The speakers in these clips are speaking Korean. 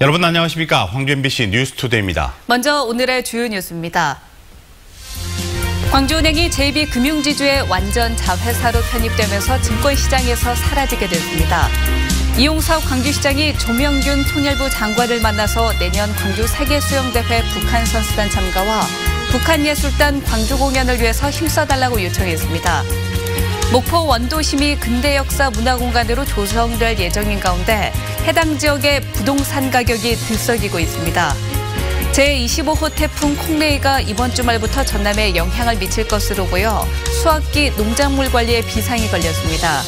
여러분 안녕하십니까? 광주 MBC 뉴스투데이입니다. 먼저 오늘의 주요 뉴스입니다. 광주은행이 JB금융지주의 완전 자회사로 편입되면서 증권시장에서 사라지게 됐습니다. 이용석 광주시장이 조명균 통일부 장관을 만나서 내년 광주 세계수영대회 북한 선수단 참가와 북한예술단 광주 공연을 위해서 힘써달라고 요청했습니다. 목포 원도심이 근대역사 문화공간으로 조성될 예정인 가운데 해당 지역의 부동산 가격이 들썩이고 있습니다. 제25호 태풍 콩레이가 이번 주말부터 전남에 영향을 미칠 것으로 보여 수확기 농작물 관리에 비상이 걸렸습니다.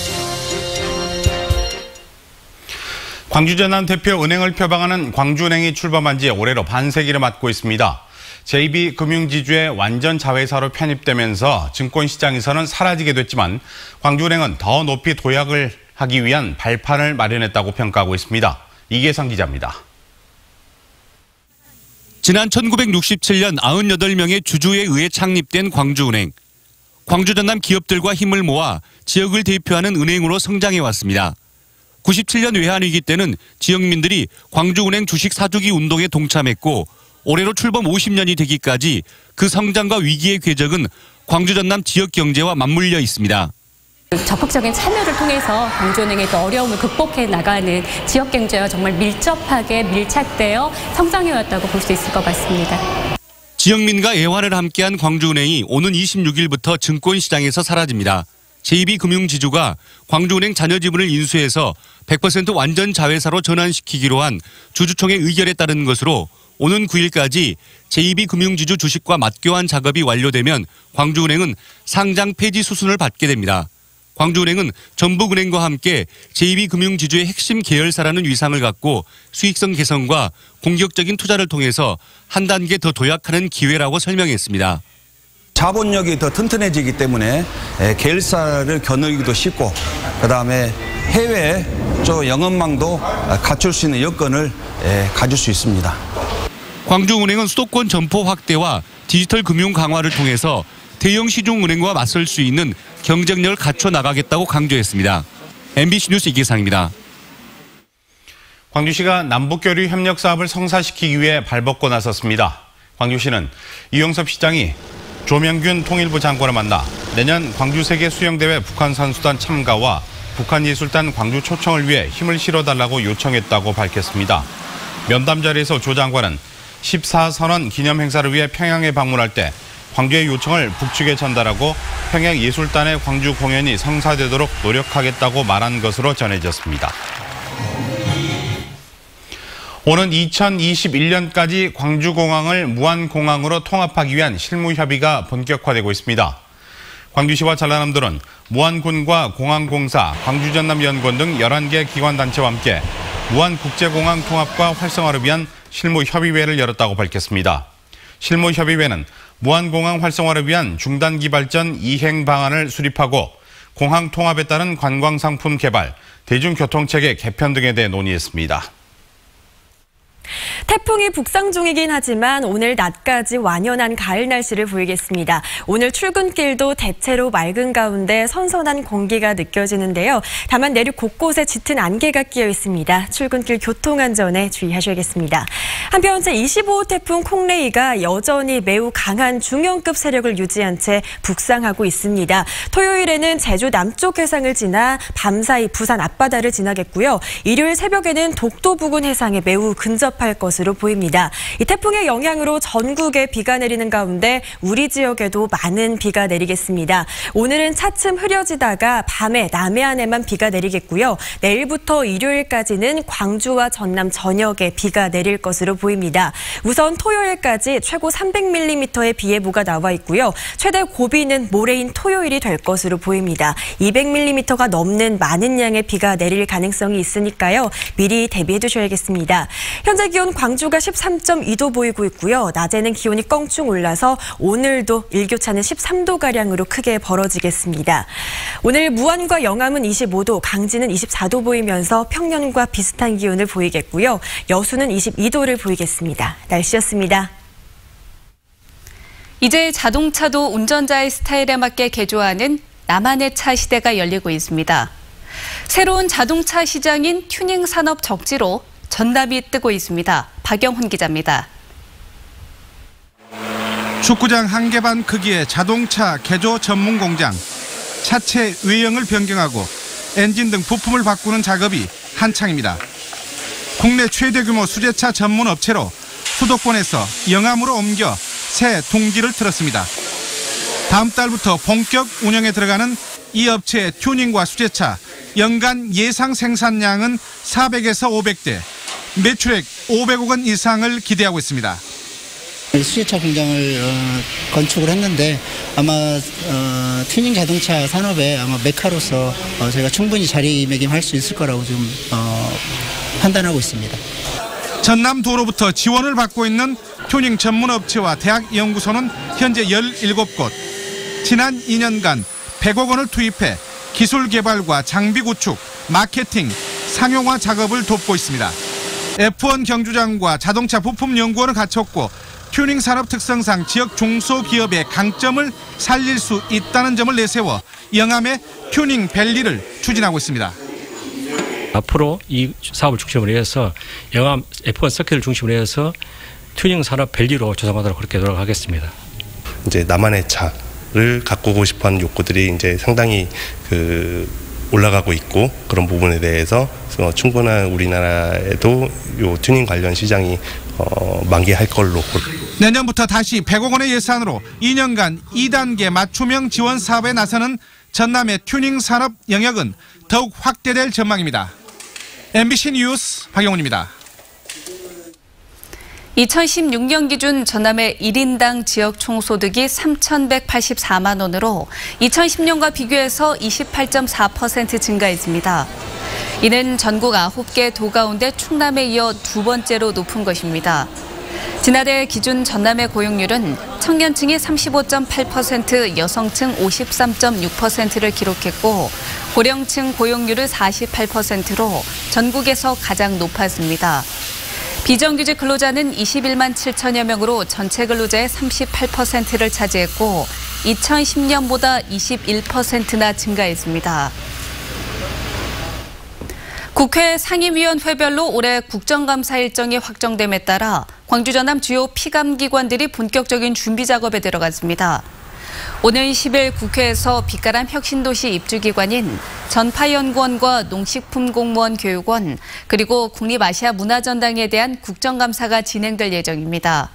광주전남 대표 은행을 표방하는 광주은행이 출범한 지 올해로 반세기를 맞고 있습니다. JB금융지주의 완전 자회사로 편입되면서 증권시장에서는 사라지게 됐지만 광주은행은 더 높이 도약을 하기 위한 발판을 마련했다고 평가하고 있습니다. 이계상 기자입니다. 지난 1967년 98명의 주주에 의해 창립된 광주은행. 광주 전남 기업들과 힘을 모아 지역을 대표하는 은행으로 성장해왔습니다. 97년 외환위기 때는 지역민들이 광주은행 주식 사주기 운동에 동참했고 올해로 출범 50년이 되기까지 그 성장과 위기의 궤적은 광주 전남 지역 경제와 맞물려 있습니다. 적극적인 참여를 통해서 광주은행의 어려움을 극복해 나가는 지역 경제와 정말 밀접하게 밀착되어 성장해왔다고 볼 수 있을 것 같습니다. 지역민과 애환을 함께한 광주은행이 오는 26일부터 증권시장에서 사라집니다. JB금융지주가 광주은행 자녀지분을 인수해서 100% 완전 자회사로 전환시키기로 한 주주총회 의결에 따른 것으로 오는 9일까지 JB금융지주 주식과 맞교환 작업이 완료되면 광주은행은 상장 폐지 수순을 받게 됩니다. 광주은행은 전북은행과 함께 JB금융지주의 핵심 계열사라는 위상을 갖고 수익성 개선과 공격적인 투자를 통해서 한 단계 더 도약하는 기회라고 설명했습니다. 자본력이 더 튼튼해지기 때문에 계열사를 겨누기도 쉽고 그다음에 해외 영업망도 갖출 수 있는 여건을 가질 수 있습니다. 광주은행은 수도권 점포 확대와 디지털 금융 강화를 통해서 대형 시중은행과 맞설 수 있는 경쟁력을 갖춰 나가겠다고 강조했습니다. MBC 뉴스 이계상입니다. 광주시가 남북교류 협력 사업을 성사시키기 위해 발벗고 나섰습니다. 광주시는 이용섭 시장이 조명균 통일부 장관을 만나 내년 광주 세계수영대회 북한 선수단 참가와 북한예술단 광주 초청을 위해 힘을 실어달라고 요청했다고 밝혔습니다. 면담 자리에서 조 장관은 14선언 기념 행사를 위해 평양에 방문할 때 광주의 요청을 북측에 전달하고 평양예술단의 광주 공연이 성사되도록 노력하겠다고 말한 것으로 전해졌습니다. 오는 2021년까지 광주공항을 무안공항으로 통합하기 위한 실무협의가 본격화되고 있습니다. 광주시와 전라남도는 무안군과 공항공사, 광주전남연구원 등 11개 기관단체와 함께 무안국제공항 통합과 활성화를 위한 실무협의회를 열었다고 밝혔습니다. 실무협의회는 무안공항 활성화를 위한 중단기 발전 이행 방안을 수립하고 공항 통합에 따른 관광상품 개발, 대중교통체계 개편 등에 대해 논의했습니다. 태풍이 북상 중이긴 하지만 오늘 낮까지 완연한 가을 날씨를 보이겠습니다. 오늘 출근길도 대체로 맑은 가운데 선선한 공기가 느껴지는데요. 다만 내륙 곳곳에 짙은 안개가 끼어 있습니다. 출근길 교통안전에 주의하셔야겠습니다. 한편 제25호 태풍 콩레이가 여전히 매우 강한 중형급 세력을 유지한 채 북상하고 있습니다. 토요일에는 제주 남쪽 해상을 지나 밤사이 부산 앞바다를 지나겠고요. 일요일 새벽에는 독도 부근 해상에 매우 근접할 것으로 보입니다. 이 태풍의 영향으로 전국에 비가 내리는 가운데 우리 지역에도 많은 비가 내리겠습니다. 오늘은 차츰 흐려지다가 밤에 남해안에만 비가 내리겠고요. 내일부터 일요일까지는 광주와 전남 전역에 비가 내릴 것으로 보입니다. 우선 토요일까지 최고 300mm의 비 예보가 나와 있고요. 최대 고비는 모레인 토요일이 될 것으로 보입니다. 200mm가 넘는 많은 양의 비가 내릴 가능성이 있으니까요. 미리 대비해 두셔야겠습니다. 현재 기온 광주가 13.2도 보이고 있고요. 낮에는 기온이 껑충 올라서 오늘도 일교차는 13도가량으로 크게 벌어지겠습니다. 오늘 무안과 영암은 25도, 강진은 24도 보이면서 평년과 비슷한 기온을 보이겠고요. 여수는 22도를 보이겠습니다. 날씨였습니다. 이제 자동차도 운전자의 스타일에 맞게 개조하는 나만의 차 시대가 열리고 있습니다. 새로운 자동차 시장인 튜닝 산업 적지로 전남이 뜨고 있습니다. 박영훈 기자입니다. 축구장 1개 반 크기의 자동차 개조 전문 공장. 차체 외형을 변경하고 엔진 등 부품을 바꾸는 작업이 한창입니다. 국내 최대 규모 수제차 전문 업체로 수도권에서 영암으로 옮겨 새 둥지를 틀었습니다. 다음 달부터 본격 운영에 들어가는 이 업체의 튜닝과 수제차 연간 예상 생산량은 400에서 500대, 매출액 500억 원 이상을 기대하고 있습니다. 수제차 공장을 건축을 했는데 아마 튜닝 자동차 산업의 아마 메카로서 저희가 충분히 자리매김할 수 있을 거라고 지금 판단하고 있습니다. 전남도로부터 지원을 받고 있는 튜닝 전문업체와 대학연구소는 현재 17곳. 지난 2년간 100억 원을 투입해 기술 개발과 장비 구축, 마케팅, 상용화 작업을 돕고 있습니다. F1 경주장과 자동차 부품 연구원을 갖췄고 튜닝 산업 특성상 지역 중소기업의 강점을 살릴 수 있다는 점을 내세워 영암의 튜닝 밸리를 추진하고 있습니다. 앞으로 이 사업을 중심으로 해서 영암 F1 서킷을 중심으로 해서 튜닝 산업 밸리로 조성하도록 그렇게 노력하겠습니다. 이제 나만의 차를 가꾸고 싶어하는 욕구들이 이제 상당히 올라가고 있고 그런 부분에 대해서 충분한 우리나라에도 요 튜닝 관련 시장이 만개할 걸로. 내년부터 다시 100억 원의 예산으로 2년간 2단계 맞춤형 지원 사업에 나서는 전남의 튜닝 산업 영역은 더욱 확대될 전망입니다. MBC 뉴스 박영훈입니다. 2016년 기준 전남의 1인당 지역 총소득이 3,184만 원으로 2010년과 비교해서 28.4% 증가했습니다. 이는 전국 9개 도 가운데 충남에 이어 두 번째로 높은 것입니다. 지난해 기준 전남의 고용률은 청년층이 35.8%, 여성층 53.6%를 기록했고 고령층 고용률은 48%로 전국에서 가장 높았습니다. 비정규직 근로자는 21만 7천여 명으로 전체 근로자의 38%를 차지했고 2010년보다 21%나 증가했습니다. 국회 상임위원회별로 올해 국정감사 일정이 확정됨에 따라 광주 전남 주요 피감기관들이 본격적인 준비 작업에 들어갔습니다. 오는 10일 국회에서 빛가람 혁신도시 입주기관인 전파연구원과 농식품공무원교육원 그리고 국립아시아문화전당에 대한 국정감사가 진행될 예정입니다.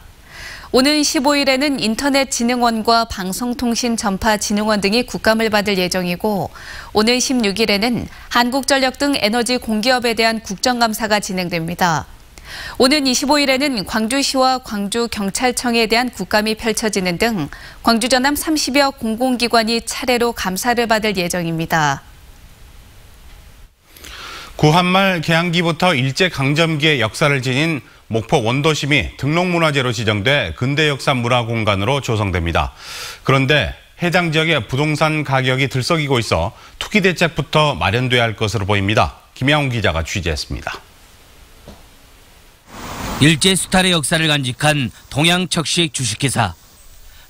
오는 15일에는 인터넷진흥원과 방송통신전파진흥원 등이 국감을 받을 예정이고 오는 16일에는 한국전력 등 에너지 공기업에 대한 국정감사가 진행됩니다. 오는 25일에는 광주시와 광주경찰청에 대한 국감이 펼쳐지는 등 광주 전남 30여 공공기관이 차례로 감사를 받을 예정입니다. 구한말 개항기부터 일제강점기의 역사를 지닌 목포 원도심이 등록문화재로 지정돼 근대역사 문화공간으로 조성됩니다. 그런데 해당 지역의 부동산 가격이 들썩이고 있어 투기 대책부터 마련돼야 할 것으로 보입니다. 김양훈 기자가 취재했습니다. 일제 수탈의 역사를 간직한 동양척식 주식회사.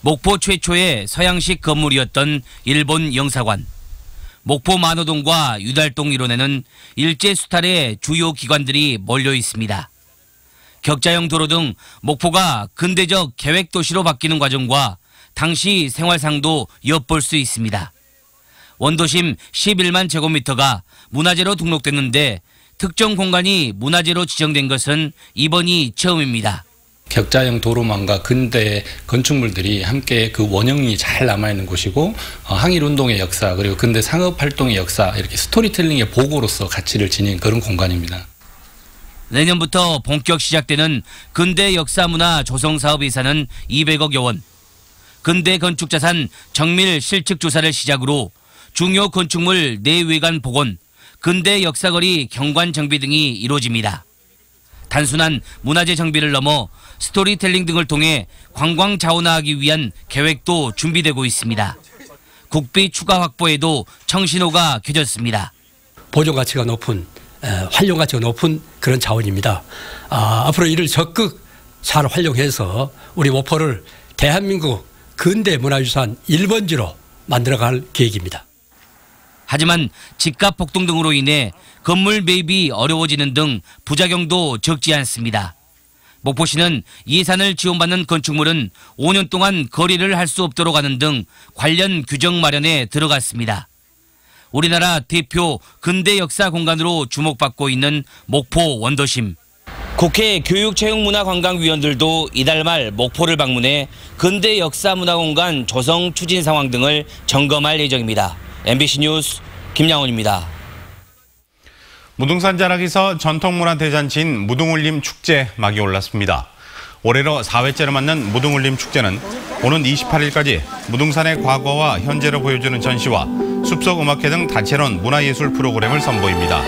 목포 최초의 서양식 건물이었던 일본 영사관. 목포 만호동과 유달동 일원에는 일제 수탈의 주요 기관들이 몰려 있습니다. 격자형 도로 등 목포가 근대적 계획도시로 바뀌는 과정과 당시 생활상도 엿볼 수 있습니다. 원도심 11만 제곱미터가 문화재로 등록됐는데 특정 공간이 문화재로 지정된 것은 이번이 처음입니다. 격자형 도로망과 근대 건축물들이 함께 그 원형이 잘 남아있는 곳이고 항일운동의 역사 그리고 근대 상업활동의 역사 이렇게 스토리텔링의 보고로서 가치를 지닌 그런 공간입니다. 내년부터 본격 시작되는 근대 역사문화 조성사업 예산은 200억여 원. 근대 건축자산 정밀 실측 조사를 시작으로 중요 건축물 내외관 복원, 근대 역사거리 경관 정비 등이 이루어집니다. 단순한 문화재 정비를 넘어 스토리텔링 등을 통해 관광 자원화하기 위한 계획도 준비되고 있습니다. 국비 추가 확보에도 청신호가 켜졌습니다. 보존 가치가 높은, 활용 가치가 높은 그런 자원입니다. 앞으로 이를 적극 잘 활용해서 우리 목포를 대한민국 근대 문화유산 1번지로 만들어갈 계획입니다. 하지만 집값 폭등 등으로 인해 건물 매입이 어려워지는 등 부작용도 적지 않습니다. 목포시는 예산을 지원받는 건축물은 5년 동안 거래를 할 수 없도록 하는 등 관련 규정 마련에 들어갔습니다. 우리나라 대표 근대 역사 공간으로 주목받고 있는 목포 원더심. 국회 교육체육문화관광위원들도 이달 말 목포를 방문해 근대 역사문화공간 조성 추진 상황 등을 점검할 예정입니다. MBC 뉴스 김양원입니다. 무등산 자락에서 전통문화대잔치인 무등울림 축제 막이 올랐습니다. 올해로 4회째를 맞는 무등울림 축제는 오는 28일까지 무등산의 과거와 현재를 보여주는 전시와 숲속 음악회 등 다채로운 문화예술 프로그램을 선보입니다.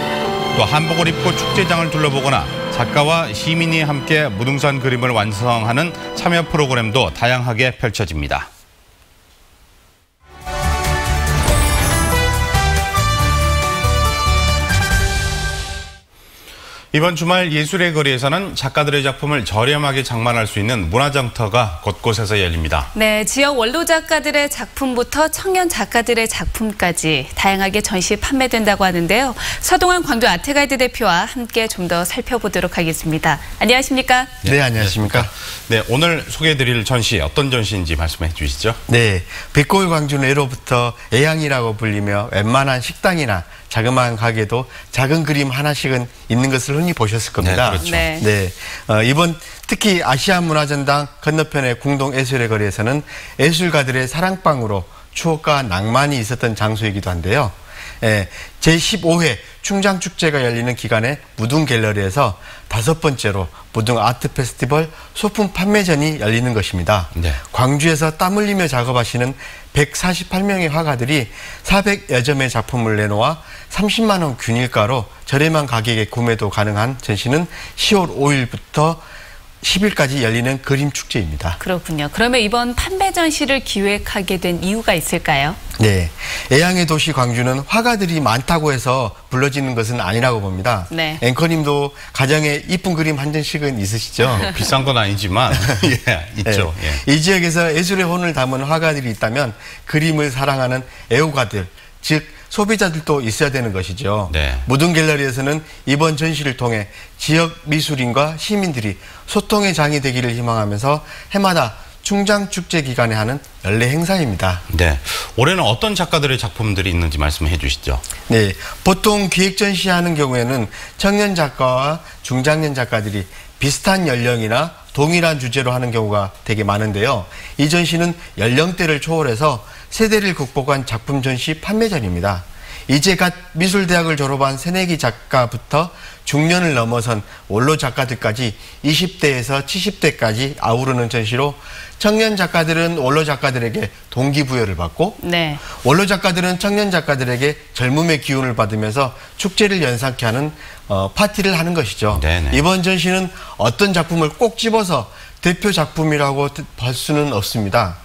또 한복을 입고 축제장을 둘러보거나 작가와 시민이 함께 무등산 그림을 완성하는 참여 프로그램도 다양하게 펼쳐집니다. 이번 주말 예술의 거리에서는 작가들의 작품을 저렴하게 장만할 수 있는 문화장터가 곳곳에서 열립니다. 네, 지역 원로 작가들의 작품부터 청년 작가들의 작품까지 다양하게 전시 판매된다고 하는데요. 서동환 광주 아트가이드 대표와 함께 좀 더 살펴보도록 하겠습니다. 안녕하십니까? 네, 안녕하십니까? 네, 오늘 소개해드릴 전시 어떤 전시인지 말씀해 주시죠. 네, 빛고울 광주는 예로부터 애양이라고 불리며 웬만한 식당이나 자그마한 가게도 작은 그림 하나씩은 있는 것을 흔히 보셨을 겁니다. 네, 그렇죠. 네. 이번 특히 아시아 문화전당 건너편의 궁동 예술의 거리에서는 예술가들의 사랑방으로 추억과 낭만이 있었던 장소이기도 한데요. 제15회 충장축제가 열리는 기간에 무등 갤러리에서 5번째로 무등 아트 페스티벌 소품 판매전이 열리는 것입니다. 네. 광주에서 땀 흘리며 작업하시는 148명의 화가들이 400여 점의 작품을 내놓아 30만 원 균일가로 저렴한 가격에 구매도 가능한 전시는 10월 5일부터 10일까지 열리는 그림 축제입니다. 그렇군요. 그러면 이번 판매 전시를 기획하게 된 이유가 있을까요? 네, 애양의 도시 광주는 화가들이 많다고 해서 불러지는 것은 아니라고 봅니다. 네. 앵커님도 가정에 이쁜 그림 한 전씩은 있으시죠? 비싼 건 아니지만 있죠. 네. 이 지역에서 예술의 혼을 담은 화가들이 있다면 그림을 사랑하는 애호가들, 즉 소비자들도 있어야 되는 것이죠. 네. 무등 갤러리에서는 이번 전시를 통해 지역 미술인과 시민들이 소통의 장이 되기를 희망하면서 해마다 충장축제 기간에 하는 연례 행사입니다. 네, 올해는 어떤 작가들의 작품들이 있는지 말씀해 주시죠. 네, 보통 기획 전시하는 경우에는 청년 작가와 중장년 작가들이 비슷한 연령이나 동일한 주제로 하는 경우가 되게 많은데요. 이 전시는 연령대를 초월해서 세대를 극복한 작품 전시 판매전입니다. 이제 갓 미술대학을 졸업한 새내기 작가부터 중년을 넘어선 원로 작가들까지 20대에서 70대까지 아우르는 전시로 청년 작가들은 원로 작가들에게 동기부여를 받고 네. 원로 작가들은 청년 작가들에게 젊음의 기운을 받으면서 축제를 연상케 하는 파티를 하는 것이죠. 네네. 이번 전시는 어떤 작품을 꼭 집어서 대표 작품이라고 할 수는 없습니다.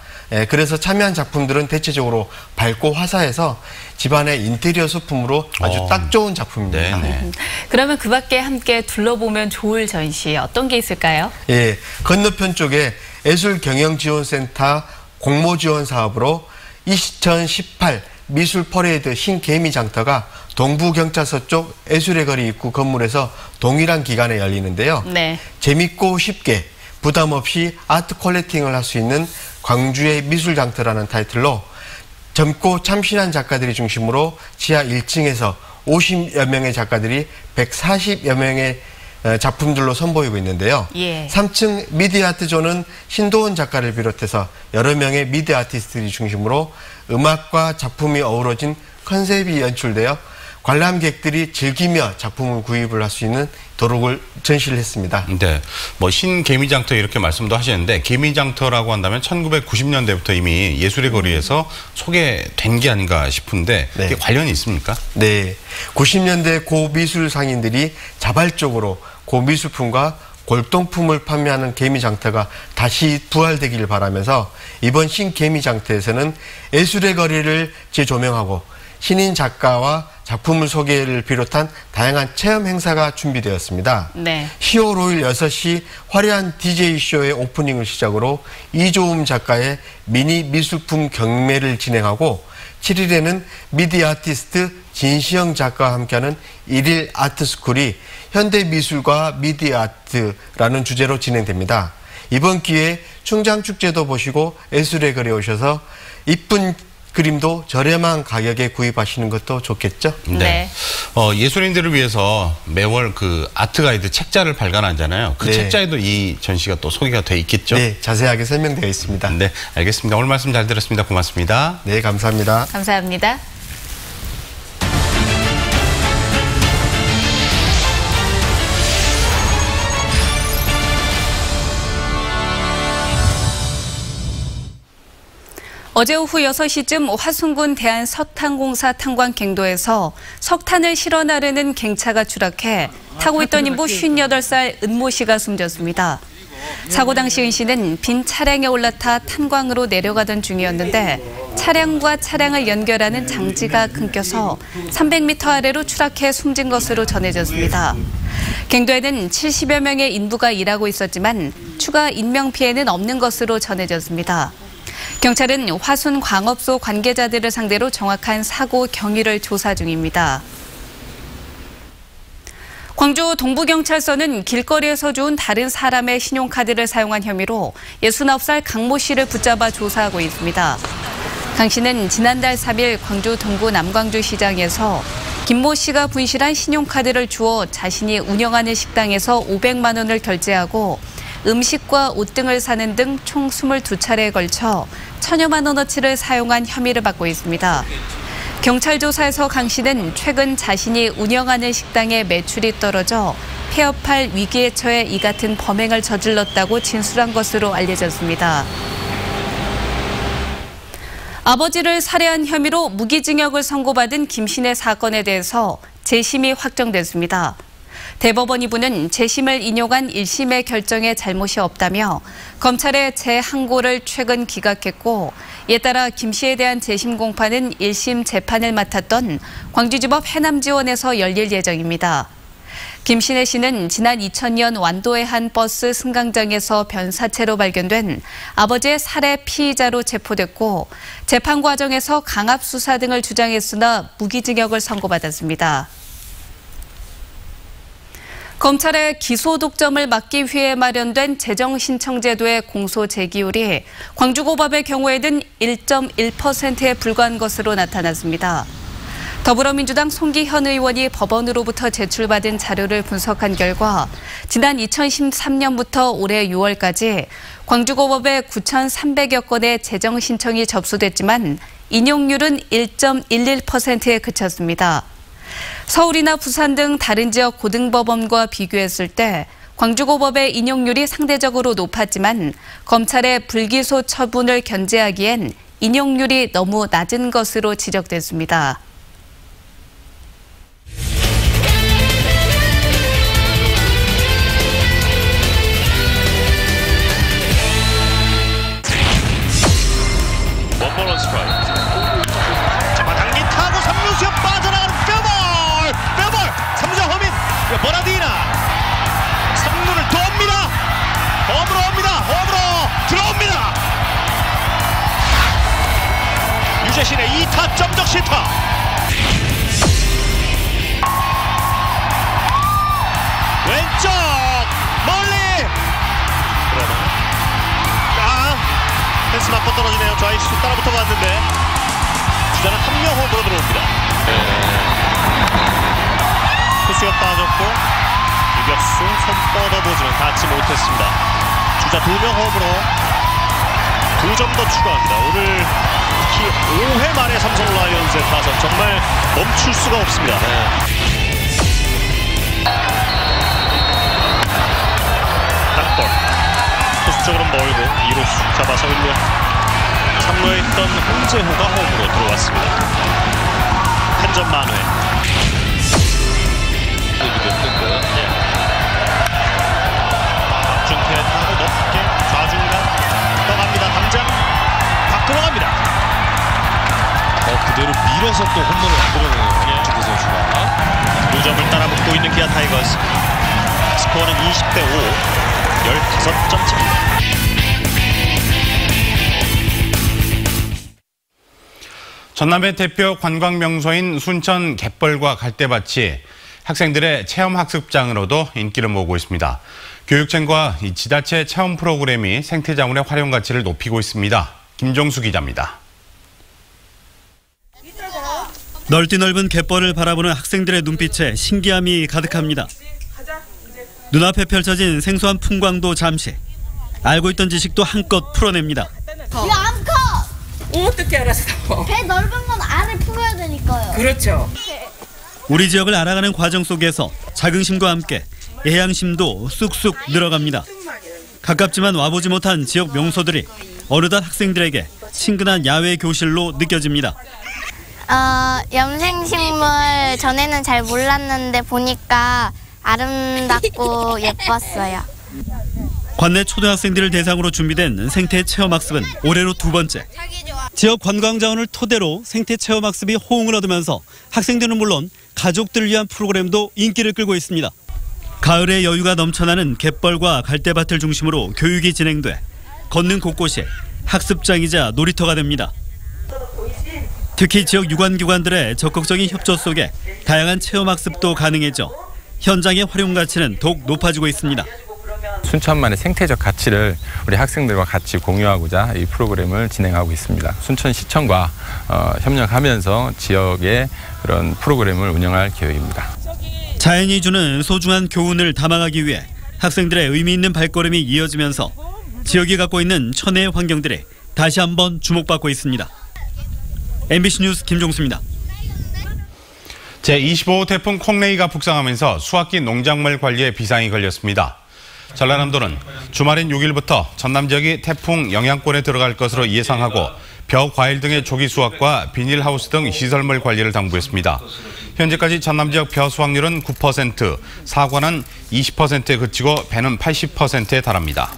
그래서 참여한 작품들은 대체적으로 밝고 화사해서 집안의 인테리어 소품으로 아주 딱 좋은 작품입니다. 네네. 그러면 그 밖에 함께 둘러보면 좋을 전시 어떤 게 있을까요? 예, 건너편 쪽에 예술경영지원센터 공모지원 사업으로 2018 미술 퍼레이드 신개미 장터가 동부경찰서 쪽 예술의 거리 입구 건물에서 동일한 기간에 열리는데요. 네. 재밌고 쉽게 부담 없이 아트 컬렉팅을 할 수 있는 광주의 미술장터라는 타이틀로 젊고 참신한 작가들이 중심으로 지하 1층에서 50여 명의 작가들이 140여 명의 작품들로 선보이고 있는데요. 예. 3층 미디어 아트존은 신도원 작가를 비롯해서 여러 명의 미디어 아티스트들이 중심으로 음악과 작품이 어우러진 컨셉이 연출되어 관람객들이 즐기며 작품을 구입을 할 수 있는 도록을 전시를 했습니다. 네, 뭐 신개미장터 이렇게 말씀도 하시는데 개미장터라고 한다면 1990년대부터 이미 예술의 거리에서 소개된 게 아닌가 싶은데 네. 이게 관련이 있습니까? 네, 90년대 고미술 상인들이 자발적으로 고미술품과 골동품을 판매하는 개미장터가 다시 부활되기를 바라면서 이번 신개미장터에서는 예술의 거리를 재조명하고 신인 작가와 작품을 소개를 비롯한 다양한 체험 행사가 준비되었습니다. 네. 10월 5일 6시 화려한 DJ쇼의 오프닝을 시작으로 이조음 작가의 미니 미술품 경매를 진행하고 7일에는 미디어 아티스트 진시영 작가와 함께하는 1일 아트스쿨이 현대미술과 미디어 아트라는 주제로 진행됩니다. 이번 기회에 충장축제도 보시고 예술의 거리에 오셔서 이쁜 그림도 저렴한 가격에 구입하시는 것도 좋겠죠? 네. 예술인들을 위해서 매월 그 아트 가이드 책자를 발간하잖아요. 그 네. 책자에도 이 전시가 또 소개가 돼 있겠죠? 네, 자세하게 설명되어 있습니다. 네, 알겠습니다. 오늘 말씀 잘 들었습니다. 고맙습니다. 네, 감사합니다. 감사합니다. 어제 오후 6시쯤 화순군 대한석탄공사 탄광갱도에서 석탄을 실어 나르는 갱차가 추락해 타고 있던 인부 58살 은모 씨가 숨졌습니다. 사고 당시 은 씨는 빈 차량에 올라타 탄광으로 내려가던 중이었는데 차량과 차량을 연결하는 장치가 끊겨서 300m 아래로 추락해 숨진 것으로 전해졌습니다. 갱도에는 70여 명의 인부가 일하고 있었지만 추가 인명피해는 없는 것으로 전해졌습니다. 경찰은 화순 광업소 관계자들을 상대로 정확한 사고 경위를 조사 중입니다. 광주 동부경찰서는 길거리에서 주운 다른 사람의 신용카드를 사용한 혐의로 69살 강모 씨를 붙잡아 조사하고 있습니다. 강 씨는 지난달 3일 광주 동구 남광주 시장에서 김모 씨가 분실한 신용카드를 주어 자신이 운영하는 식당에서 500만 원을 결제하고 음식과 옷 등을 사는 등 총 22차례에 걸쳐 1000여만 원어치를 사용한 혐의를 받고 있습니다. 경찰 조사에서 강 씨는 최근 자신이 운영하는 식당의 매출이 떨어져 폐업할 위기에 처해 이 같은 범행을 저질렀다고 진술한 것으로 알려졌습니다. 아버지를 살해한 혐의로 무기징역을 선고받은 김씨의 사건에 대해서 재심이 확정됐습니다. 대법원 2부는 재심을 인용한 1심의 결정에 잘못이 없다며 검찰의 재항고를 최근 기각했고 이에 따라 김 씨에 대한 재심 공판은 1심 재판을 맡았던 광주지법 해남지원에서 열릴 예정입니다. 김신혜 씨는 지난 2000년 완도의 한 버스 승강장에서 변사체로 발견된 아버지의 살해 피의자로 체포됐고 재판 과정에서 강압 수사 등을 주장했으나 무기징역을 선고받았습니다. 검찰의 기소 독점을 막기 위해 마련된 재정신청제도의 공소 제기율이 광주고법의 경우에는 1.1%에 불과한 것으로 나타났습니다. 더불어민주당 송기현 의원이 법원으로부터 제출받은 자료를 분석한 결과 지난 2013년부터 올해 6월까지 광주고법에 9,300여 건의 재정신청이 접수됐지만 인용률은 1.11%에 그쳤습니다. 서울이나 부산 등 다른 지역 고등법원과 비교했을 때 광주고법의 인용률이 상대적으로 높았지만 검찰의 불기소 처분을 견제하기엔 인용률이 너무 낮은 것으로 지적됐습니다. 원볼 스트라이크. 잡아당긴 타고 3루수에 빠져나가는 빼볼 3루 허민 버라디나 3루를 돕니다. 홈으로 옵니다. 홈으로 들어옵니다. 유재신의 2타점 적시타. 왼쪽 멀리 펜스 맞고 떨어지네요. 좌익수 따라붙어 봤는데 주자는 한 명 홈으로 들어옵니다. 투수가 빠졌고 유격수 손 뻗어보지는 닿지 못했습니다. 주자 2명 홈으로 2점 더 추가합니다. 오늘 특히 5회 말에 삼성 라이온즈의 타선 정말 멈출 수가 없습니다. 땅볼 투수 쪽으로 몰고 2루수 잡아서 1루 3루에 있던 홍재호가 홈으로 들어왔습니다. 한 점 만회. 박준태 타고 높게 좌중간 떠갑니다. 당장 밖으로 갑니다. 그대로 밀어서 또 홈런을 만들어내네요. 박준태 선수가 2점을 따라 붙고 있는 기아 타이거스. 스코어는 20대 5, 15점 차입니다. 전남의 대표 관광 명소인 순천 갯벌과 갈대밭이 학생들의 체험학습장으로도 인기를 모으고 있습니다. 교육청과 지자체 체험 프로그램이 생태자원의 활용 가치를 높이고 있습니다. 김종수 기자입니다. 넓디 넓은 갯벌을 바라보는 학생들의 눈빛에 신기함이 가득합니다. 눈앞에 펼쳐진 생소한 풍광도 잠시, 알고 있던 지식도 한껏 풀어냅니다. 이거 안 커! 어떻게 알았어? 배 넓은 건 알을 풀어야 되니까요. 그렇죠. 우리 지역을 알아가는 과정 속에서 자긍심과 함께 애향심도 쑥쑥 늘어갑니다. 가깝지만 와보지 못한 지역 명소들이 어느덧 학생들에게 친근한 야외 교실로 느껴집니다. 염생식물 전에는 잘 몰랐는데 보니까 아름답고 예뻤어요. 관내 초등학생들을 대상으로 준비된 생태 체험학습은 올해로 2번째. 지역 관광자원을 토대로 생태 체험학습이 호응을 얻으면서 학생들은 물론 가족들을 위한 프로그램도 인기를 끌고 있습니다. 가을의 여유가 넘쳐나는 갯벌과 갈대밭을 중심으로 교육이 진행돼 걷는 곳곳이 학습장이자 놀이터가 됩니다. 특히 지역 유관기관들의 적극적인 협조 속에 다양한 체험학습도 가능해져 현장의 활용 가치는 더욱 높아지고 있습니다. 순천만의 생태적 가치를 우리 학생들과 같이 공유하고자 이 프로그램을 진행하고 있습니다. 순천시청과 협력하면서 지역의 그런 프로그램을 운영할 계획입니다. 자연이 주는 소중한 교훈을 담아가기 위해 학생들의 의미 있는 발걸음이 이어지면서 지역이 갖고 있는 천혜의 환경들이 다시 한번 주목받고 있습니다. MBC 뉴스 김종수입니다. 제25호 태풍 콩레이가 북상하면서 수확기 농작물 관리에 비상이 걸렸습니다. 전라남도는 주말인 6일부터 전남 지역이 태풍 영향권에 들어갈 것으로 예상하고 벼, 과일 등의 조기 수확과 비닐하우스 등 시설물 관리를 당부했습니다. 현재까지 전남 지역 벼 수확률은 9%, 사과는 20%에 그치고 배는 80%에 달합니다.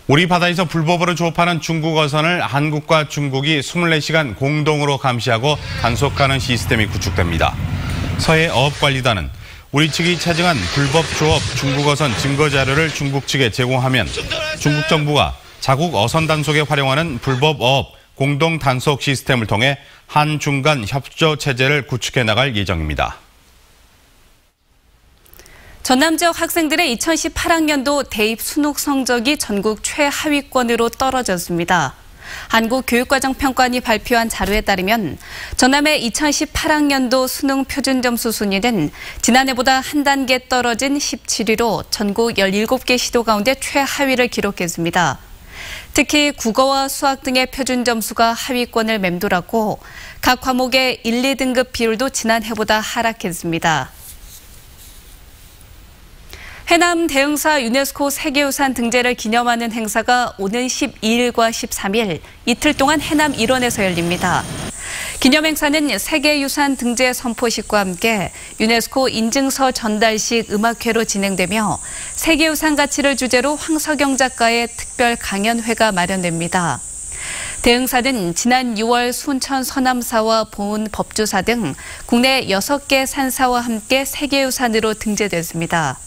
우리 바다에서 불법으로 조업하는 중국 어선을 한국과 중국이 24시간 공동으로 감시하고 단속하는 시스템이 구축됩니다. 서해 어업관리단은 우리 측이 체증한 불법 조업 중국 어선 증거 자료를 중국 측에 제공하면 중국 정부가 자국 어선 단속에 활용하는 불법 어업 공동 단속 시스템을 통해 한중 간 협조 체제를 구축해 나갈 예정입니다. 전남 지역 학생들의 2018학년도 대입 수능 성적이 전국 최하위권으로 떨어졌습니다. 한국교육과정평가원이 발표한 자료에 따르면 전남의 2018학년도 수능 표준점수 순위는 지난해보다 한 단계 떨어진 17위로 전국 17개 시도 가운데 최하위를 기록했습니다. 특히 국어와 수학 등의 표준점수가 하위권을 맴돌았고 각 과목의 1, 2등급 비율도 지난해보다 하락했습니다. 해남 대흥사 유네스코 세계유산 등재를 기념하는 행사가 오는 12일과 13일 이틀 동안 해남 일원에서 열립니다. 기념 행사는 세계유산 등재 선포식과 함께 유네스코 인증서 전달식 음악회로 진행되며 세계유산 가치를 주제로 황석영 작가의 특별 강연회가 마련됩니다. 대흥사는 지난 6월 순천 서남사와 보은 법주사 등 국내 6개 산사와 함께 세계유산으로 등재됐습니다.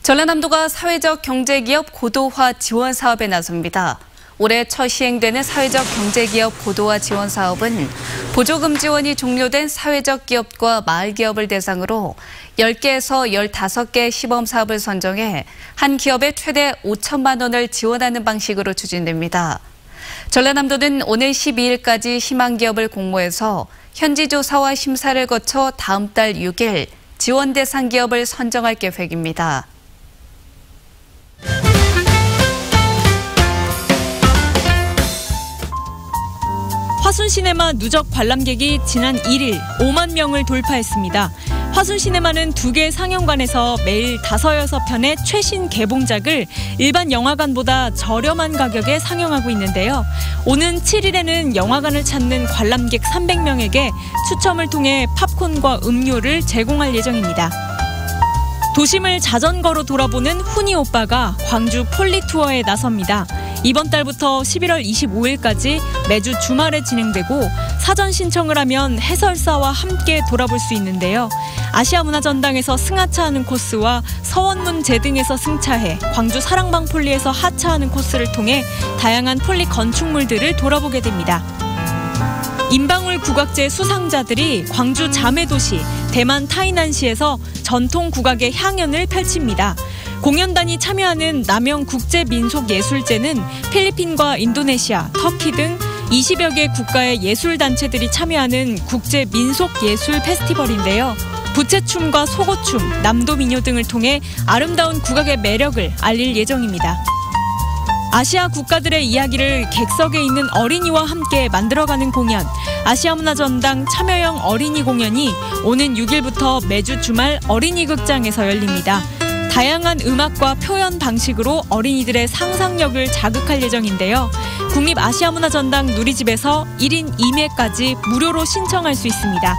전라남도가 사회적 경제기업 고도화 지원 사업에 나섭니다. 올해 첫 시행되는 사회적 경제기업 고도화 지원 사업은 보조금 지원이 종료된 사회적 기업과 마을기업을 대상으로 10개에서 15개 시범 사업을 선정해 한 기업에 최대 5천만 원을 지원하는 방식으로 추진됩니다. 전라남도는 오늘 12일까지 희망기업을 공모해서 현지 조사와 심사를 거쳐 다음 달 6일 지원 대상 기업을 선정할 계획입니다. 화순시네마 누적 관람객이 지난 1일 5만 명을 돌파했습니다. 화순시네마는 2개 상영관에서 매일 5, 6편의 최신 개봉작을 일반 영화관보다 저렴한 가격에 상영하고 있는데요. 오는 7일에는 영화관을 찾는 관람객 300명에게 추첨을 통해 팝콘과 음료를 제공할 예정입니다. 도심을 자전거로 돌아보는 훈이 오빠가 광주 폴리투어에 나섭니다. 이번 달부터 11월 25일까지 매주 주말에 진행되고 사전 신청을 하면 해설사와 함께 돌아볼 수 있는데요. 아시아문화전당에서 승하차하는 코스와 서원문 제등에서 승차해 광주 사랑방 폴리에서 하차하는 코스를 통해 다양한 폴리 건축물들을 돌아보게 됩니다. 임방울 국악제 수상자들이 광주 자매도시 대만 타이난시에서 전통 국악의 향연을 펼칩니다. 공연단이 참여하는 남영국제민속예술제는 필리핀과 인도네시아, 터키 등 20여 개 국가의 예술단체들이 참여하는 국제민속예술 페스티벌인데요. 부채춤과 속옷춤, 남도민요 등을 통해 아름다운 국악의 매력을 알릴 예정입니다. 아시아 국가들의 이야기를 객석에 있는 어린이와 함께 만들어가는 공연, 아시아문화전당 참여형 어린이 공연이 오는 6일부터 매주 주말 어린이극장에서 열립니다. 다양한 음악과 표현 방식으로 어린이들의 상상력을 자극할 예정인데요. 국립아시아문화전당 누리집에서 1인 2매까지 무료로 신청할 수 있습니다.